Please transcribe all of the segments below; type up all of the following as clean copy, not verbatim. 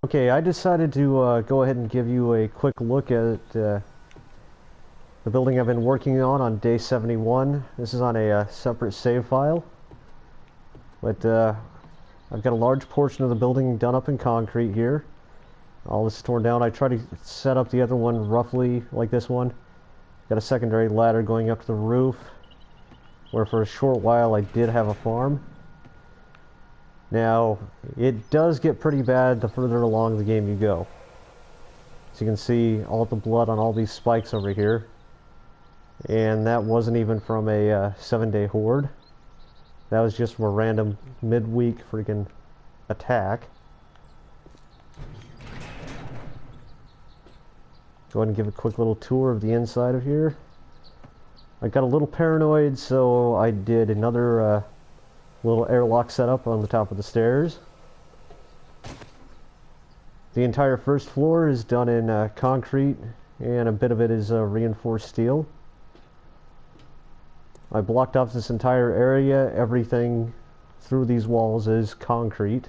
Okay, I decided to go ahead and give you a quick look at the building I've been working on day 71. This is on a separate save file, but I've got a large portion of the building done up in concrete here. All this is torn down. I tried to set up the other one roughly like this one. Got a secondary ladder going up to the roof, where for a short while I did have a farm. Now, it does get pretty bad the further along the game you go. As you can see, all the blood on all these spikes over here. And that wasn't even from a 7-day horde. That was just from a random midweek freaking attack. Go ahead and give a quick little tour of the inside of here. I got a little paranoid, so I did another little airlock setup on the top of the stairs. The entire first floor is done in concrete, and a bit of it is reinforced steel. I blocked off this entire area. Everything through these walls is concrete.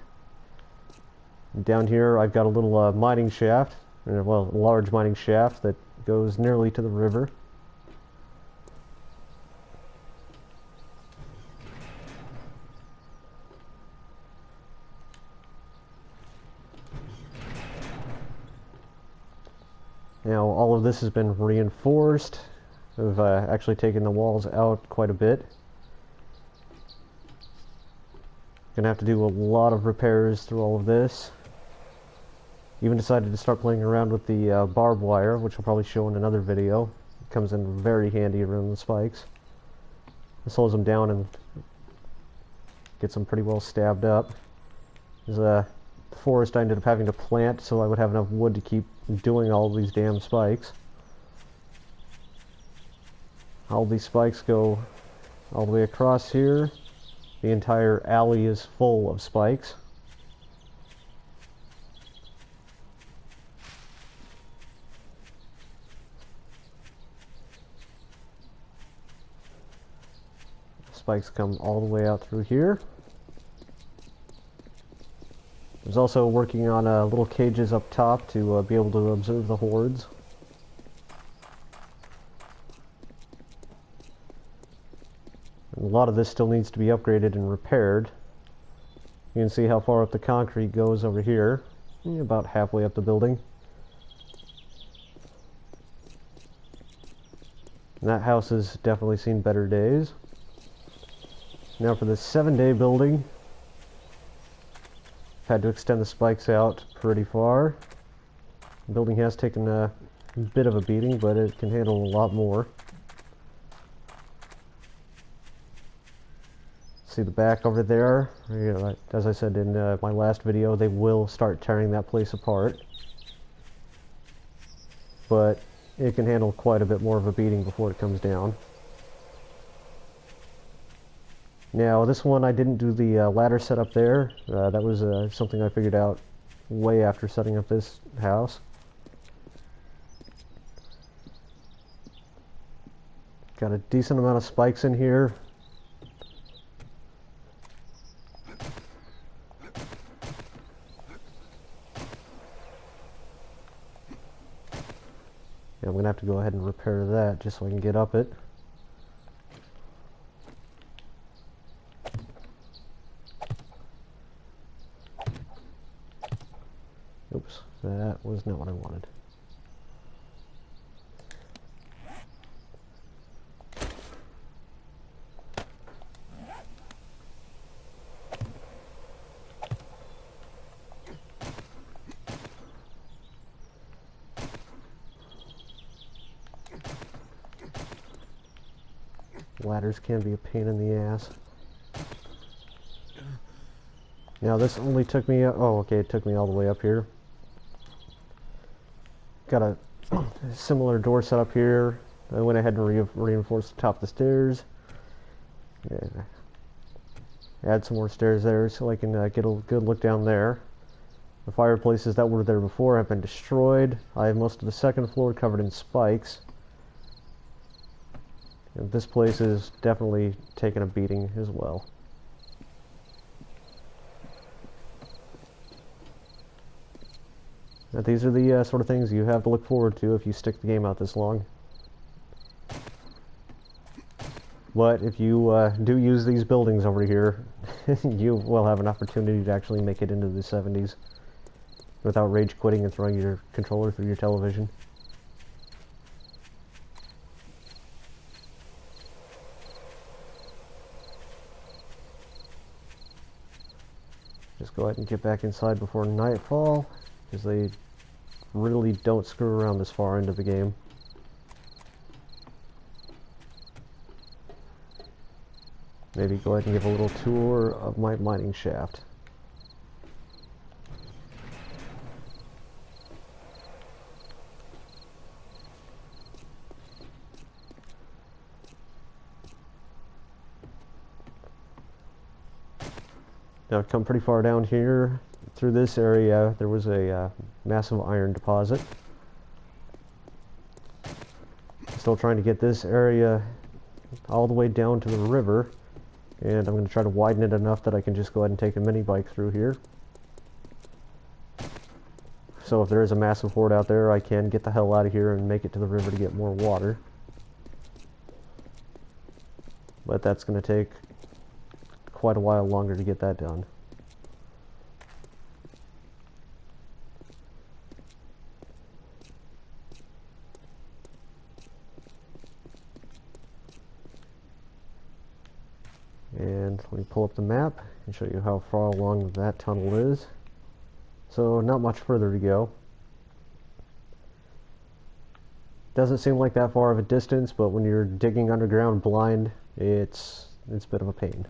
Down here I've got a little mining shaft, well, a large mining shaft that goes nearly to the river. Now all of this has been reinforced. I've actually taken the walls out quite a bit. Gonna have to do a lot of repairs through all of this. Even decided to start playing around with the barbed wire, which I'll probably show in another video. It comes in very handy around the spikes. It slows them down and gets them pretty well stabbed up. There's a forest I ended up having to plant so I would have enough wood to keep doing all these damn spikes. All these spikes go all the way across here. The entire alley is full of spikes. Spikes come all the way out through here. I was also working on little cages up top to be able to observe the hordes. And a lot of this still needs to be upgraded and repaired. You can see how far up the concrete goes over here. About halfway up the building. And that house has definitely seen better days. Now for the 7-day building, I've had to extend the spikes out pretty far. The building has taken a bit of a beating, but it can handle a lot more. See the back over there? As I said in my last video, they will start tearing that place apart. But it can handle quite a bit more of a beating before it comes down. Now this one I didn't do the ladder setup there. That was something I figured out way after setting up this house. Got a decent amount of spikes in here. I'm going to have to go ahead and repair that just so I can get up it. Oops, that was not what I wanted. Ladders can be a pain in the ass. Now this only took me, oh okay, it took me all the way up here. Got a similar door set up here. I went ahead and reinforced the top of the stairs. Yeah. Add some more stairs there so I can get a good look down there. The fireplaces that were there before have been destroyed. I have most of the second floor covered in spikes. And this place is definitely taking a beating as well. These are the sort of things you have to look forward to if you stick the game out this long. But if you do use these buildings over here, you will have an opportunity to actually make it into the 70s without rage quitting and throwing your controller through your television. Just go ahead and get back inside before nightfall, because they really don't screw around this far into the game. Maybe go ahead and give a little tour of my mining shaft. Now I've come pretty far down here. Through this area there was a massive iron deposit. Still trying to get this area all the way down to the river, and I'm going to try to widen it enough that I can just go ahead and take a mini bike through here. So if there is a massive horde out there, I can get the hell out of here and make it to the river to get more water. But that's going to take quite a while longer to get that done. And let me pull up the map and show you how far along that tunnel is. So not much further to go. Doesn't seem like that far of a distance, but when you're digging underground blind, it's a bit of a pain.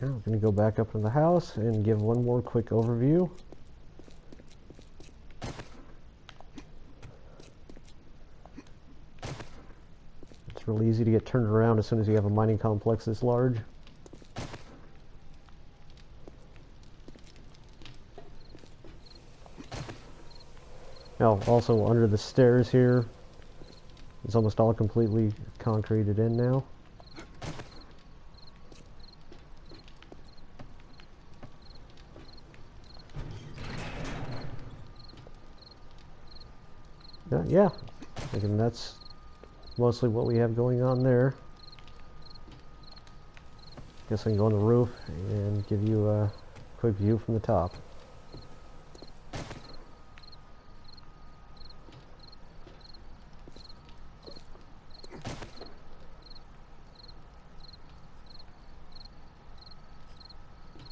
Now I'm going to go back up in the house and give one more quick overview. It's really easy to get turned around as soon as you have a mining complex this large. Now, also under the stairs here, it's almost all completely concreted in now. Yeah, and that's mostly what we have going on there. Guess I can go on the roof and give you a quick view from the top.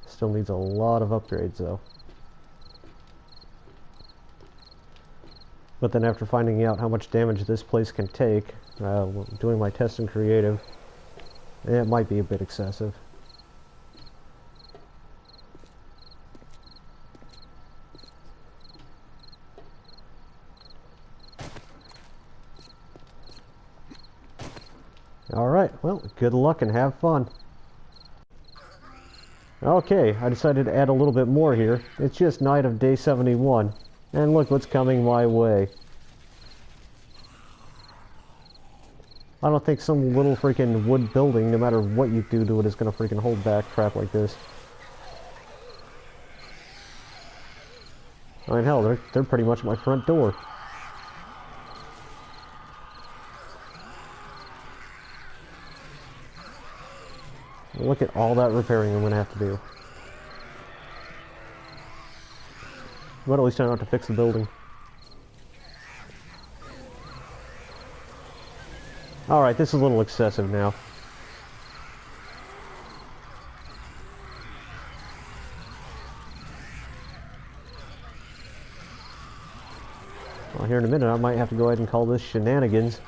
Still needs a lot of upgrades though. But then after finding out how much damage this place can take, doing my test in creative, it might be a bit excessive. Alright, well, good luck and have fun. Okay, I decided to add a little bit more here. It's just night of day 71. And look what's coming my way. I don't think some little freaking wood building, no matter what you do to it, is gonna freaking hold back crap like this. I mean, hell, they're pretty much my front door. Look at all that repairing I'm gonna have to do. But at least I don't have to fix the building. Alright, this is a little excessive now. Well, here in a minute I might have to go ahead and call this shenanigans.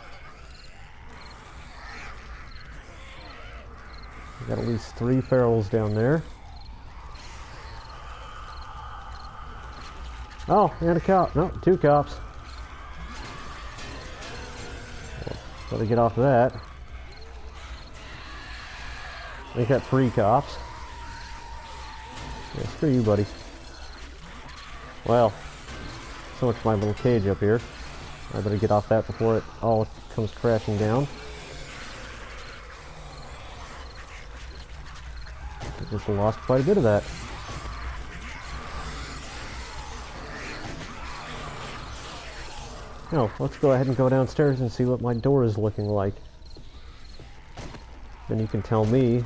We've got at least 3 ferals down there. Oh, and a cop. No, two cops. Gotta get off of that. I think got three cops. Yeah, screw you, buddy. Well, so much for my little cage up here. I better get off that before it all comes crashing down. I just lost quite a bit of that. Now, let's go ahead and go downstairs and see what my door is looking like. Then you can tell me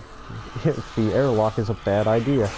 if the airlock is a bad idea.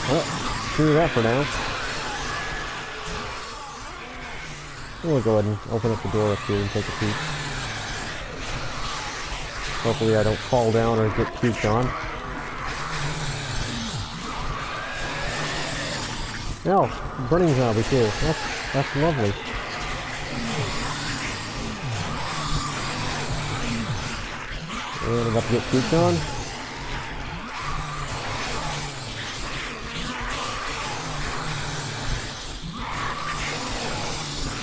Well, screw that for now. We'll go ahead and open up the door up here and take a peek. Hopefully I don't fall down or get puked on. Oh, burning zombie too. That's lovely. And I'm about to get puked on.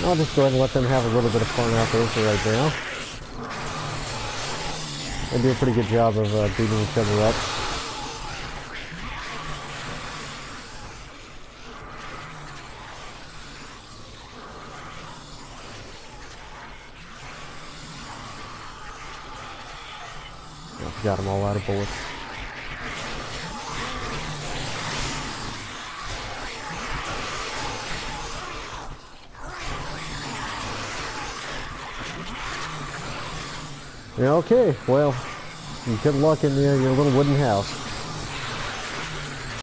I'll just go ahead and let them have a little bit of fun out there for right now. They do a pretty good job of beating each other up. I've got them all out of bullets. Yeah, okay, well, good luck in your little wooden house.